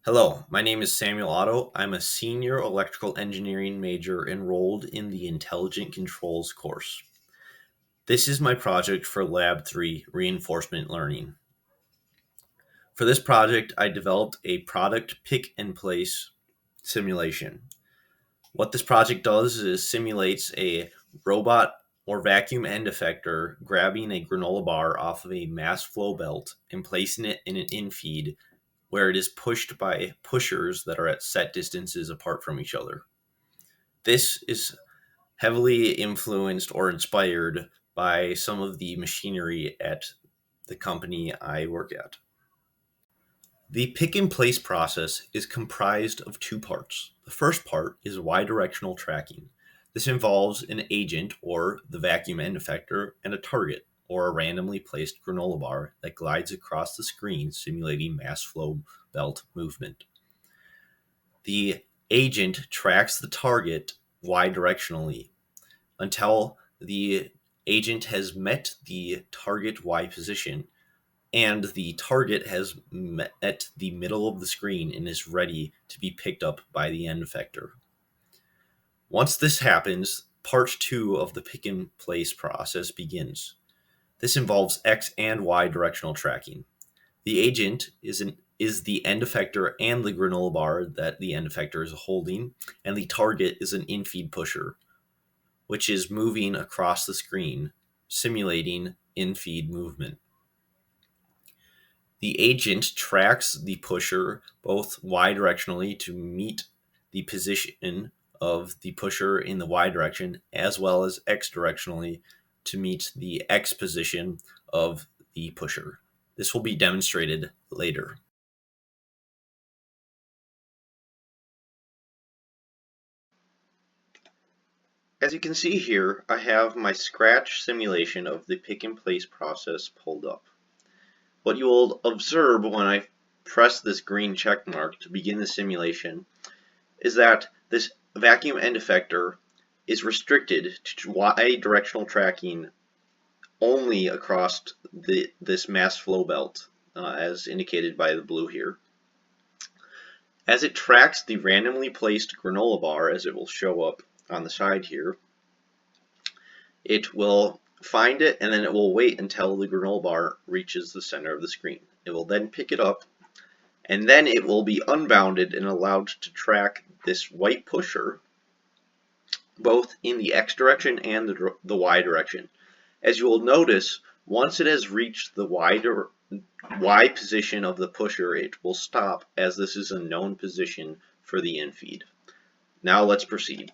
Hello, my name is Samuel Otto. I'm a senior electrical engineering major enrolled in the Intelligent Controls course. This is my project for Lab 3 Reinforcement Learning. For this project, I developed a product pick and place simulation. What this project does is simulates a robot or vacuum end effector grabbing a granola bar off of a mass flow belt and placing it in an infeed where it is pushed by pushers that are at set distances apart from each other. This is heavily influenced or inspired by some of the machinery at the company I work at. The pick and place process is comprised of two parts. The first part is Y-directional tracking. This involves an agent, or the vacuum end effector, and a target, or a randomly placed granola bar that glides across the screen simulating mass flow belt movement. The agent tracks the target Y-directionally until the agent has met the target Y position and the target has met the middle of the screen and is ready to be picked up by the end effector. Once this happens, part 2 of the pick and place process begins. This involves X and Y directional tracking. The agent is the end effector and the granola bar that the end effector is holding, and the target is an infeed pusher, which is moving across the screen, simulating infeed movement. The agent tracks the pusher both Y-directionally to meet the position of the pusher in the Y direction, as well as X-directionally to meet the X position of the pusher. This will be demonstrated later. As you can see here, I have my Scratch simulation of the pick and place process pulled up. What you will observe when I press this green check mark to begin the simulation is that this vacuum end effector is restricted to Y directional tracking only across this mass flow belt, as indicated by the blue here. As it tracks the randomly placed granola bar, as it will show up on the side here, it will find it and then it will wait until the granola bar reaches the center of the screen. It will then pick it up and then it will be unbounded and allowed to track this white pusher both in the X direction and the Y direction. As you will notice, once it has reached the Y position of the pusher, it will stop, as this is a known position for the infeed. Now let's proceed.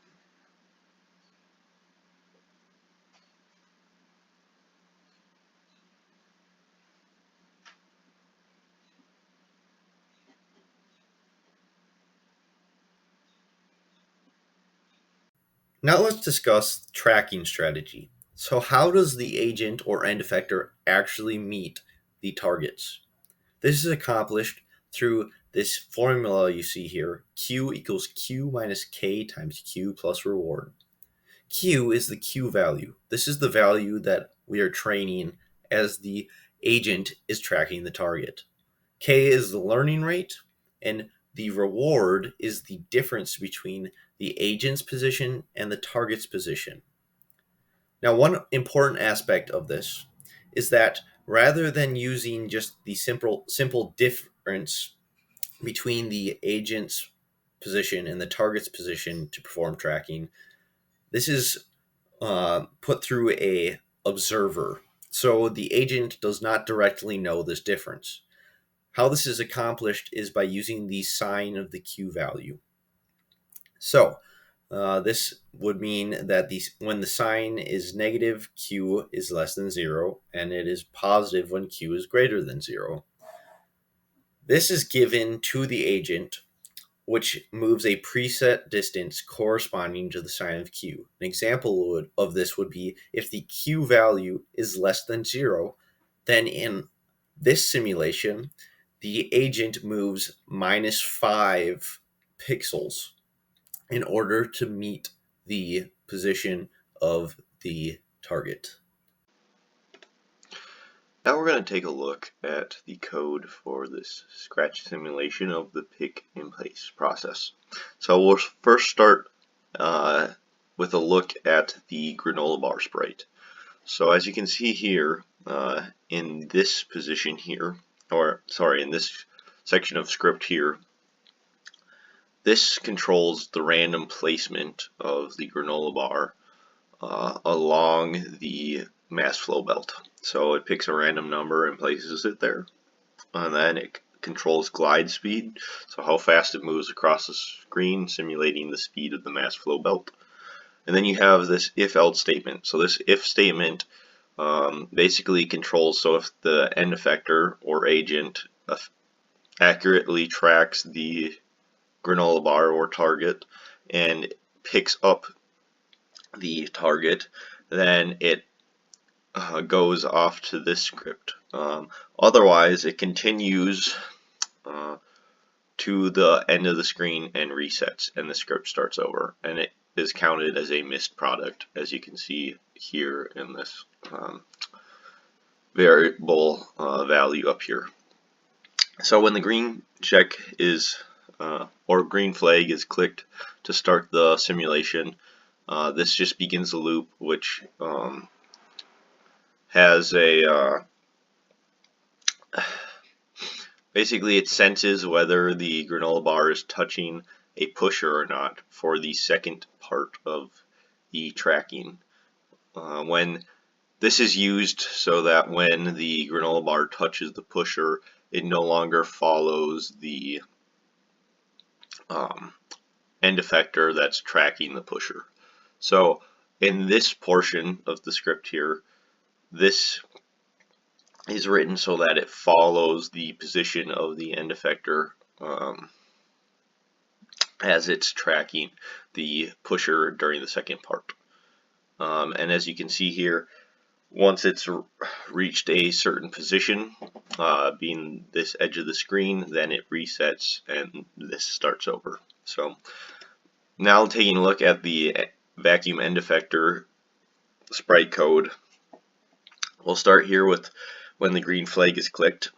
Now let's discuss tracking strategy. So how does the agent or end effector actually meet the targets? This is accomplished through this formula you see here. Q equals Q minus K times Q plus reward. Q is the Q value. This is the value that we are training as the agent is tracking the target. K is the learning rate, and the reward is the difference between the agent's position and the target's position. Now, one important aspect of this is that rather than using just the simple difference between the agent's position and the target's position to perform tracking, this is put through a observer. So the agent does not directly know this difference. How this is accomplished is by using the sign of the Q value. So this would mean that when the sign is negative, Q is less than 0, and it is positive when Q is greater than 0. This is given to the agent, which moves a preset distance corresponding to the sign of Q. An example of this would be if the Q value is less than 0, then in this simulation, the agent moves minus 5 pixels in order to meet the position of the target. Now we're going to take a look at the code for this scratch simulation of the pick in place process. So we'll first start with a look at the granola bar sprite. So as you can see here, in this position here, or sorry, in this section of script here, this controls the random placement of the granola bar along the mass flow belt. So it picks a random number and places it there, and then it controls glide speed, so how fast it moves across the screen, simulating the speed of the mass flow belt. And then you have this if-else statement. So this if statement basically controls, so if the end effector or agent accurately tracks the granola bar or target and picks up the target, then it goes off to this script. Otherwise, it continues to the end of the screen and resets, and the script starts over, and it is counted as a missed product, as you can see here in this variable value up here. So when the green check is or green flag is clicked to start the simulation, this just begins the loop, which has a basically it senses whether the granola bar is touching a pusher or not for the second part of the tracking. When this is used so that when the granola bar touches the pusher, it no longer follows the end effector that's tracking the pusher. So in this portion of the script here, this is written so that it follows the position of the end effector as it's tracking the pusher during the second part. And as you can see here, once it's reached a certain position, being this edge of the screen, then it resets and this starts over. So now taking a look at the vacuum end effector sprite code, we'll start here with when the green flag is clicked.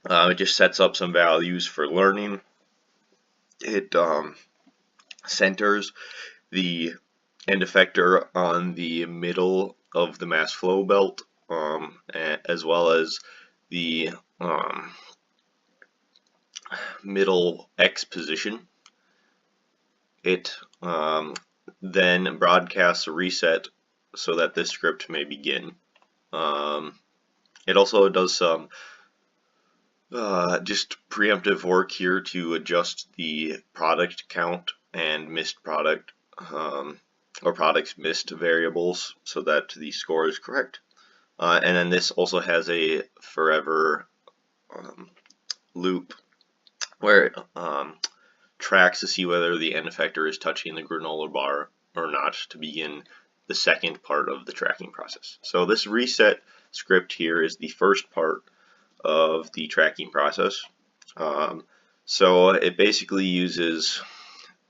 It just sets up some values for learning. It centers the end effector on the middle of the mass flow belt, as well as the middle X position. It then broadcasts a reset so that this script may begin. It also does some just preemptive work here to adjust the product count and missed product or products missed variables so that the score is correct. And then this also has a forever loop where it tracks to see whether the end effector is touching the granola bar or not to begin the second part of the tracking process. So this reset script here is the first part of the tracking process. So it basically uses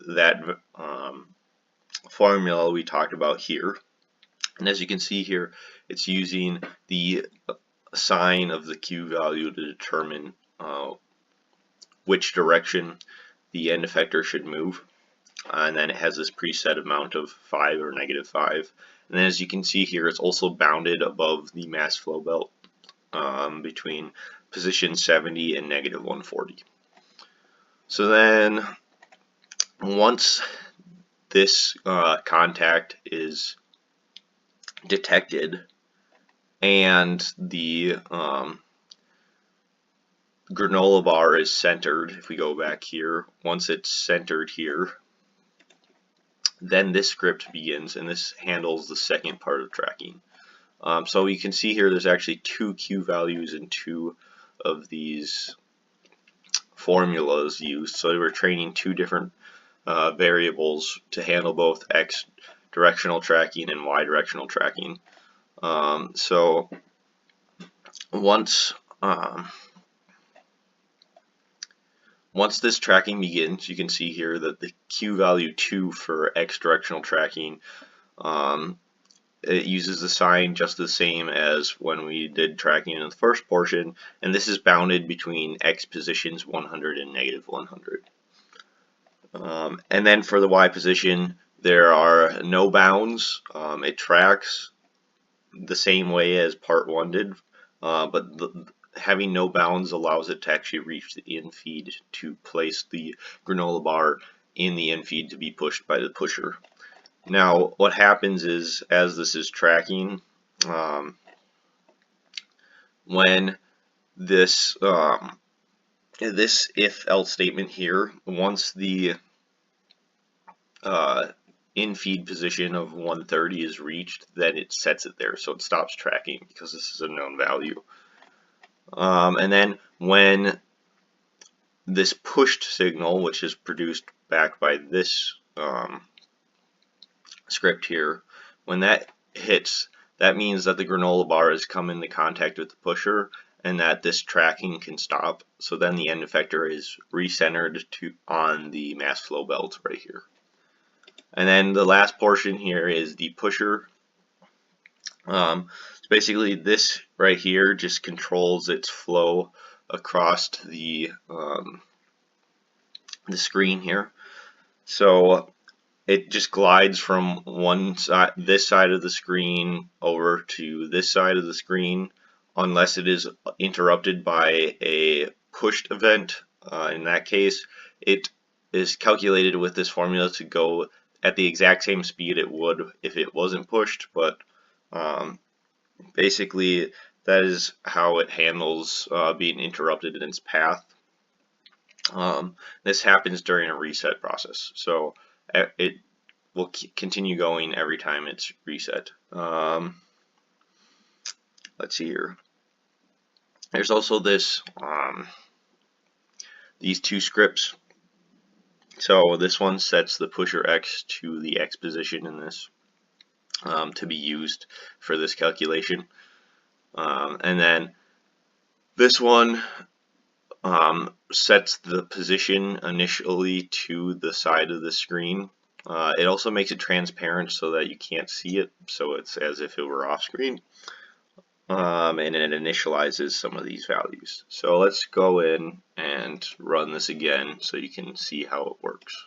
that formula we talked about here. And as you can see here, it's using the sign of the Q value to determine which direction the end effector should move. And then it has this preset amount of 5 or -5. And then as you can see here, it's also bounded above the mass flow belt between position 70 and -140. So then once this contact is detected and the granola bar is centered, if we go back here, once it's centered here, then this script begins, and this handles the second part of tracking. So you can see here there's actually two Q values and two of these formulas used. So we're training two different variables to handle both X directional tracking and Y directional tracking. So once this tracking begins, you can see here that the Q value 2 for X directional tracking it uses the sign just the same as when we did tracking in the first portion, and this is bounded between x positions 100 and negative 100. And then for the y position, there are no bounds. It tracks the same way as part 1 did, but having no bounds allows it to actually reach the infeed to place the granola bar in the infeed to be pushed by the pusher. Now, what happens is, as this is tracking, when this this if-else statement here, once the infeed position of 130 is reached, then it sets it there, so it stops tracking because this is a known value. And then when this pushed signal, which is produced back by this script here, when that hits, that means that the granola bar has come into contact with the pusher and that this tracking can stop. So then the end effector is recentered on the mass flow belt right here. And then the last portion here is the pusher. So basically this right here just controls its flow across the screen here. So it just glides from one side, this side of the screen, over to this side of the screen, unless it is interrupted by a pushed event. In that case, it is calculated with this formula to go at the exact same speed it would if it wasn't pushed, but basically that is how it handles being interrupted in its path. This happens during a reset process, so it will continue going every time it's reset. Let's see here. There's also this these two scripts. So this one sets the pusher X to the X position in this to be used for this calculation. And then this one sets the position initially to the side of the screen. It also makes it transparent so that you can't see it, so it's as if it were off screen. And it initializes some of these values. So let's go in and run this again so you can see how it works.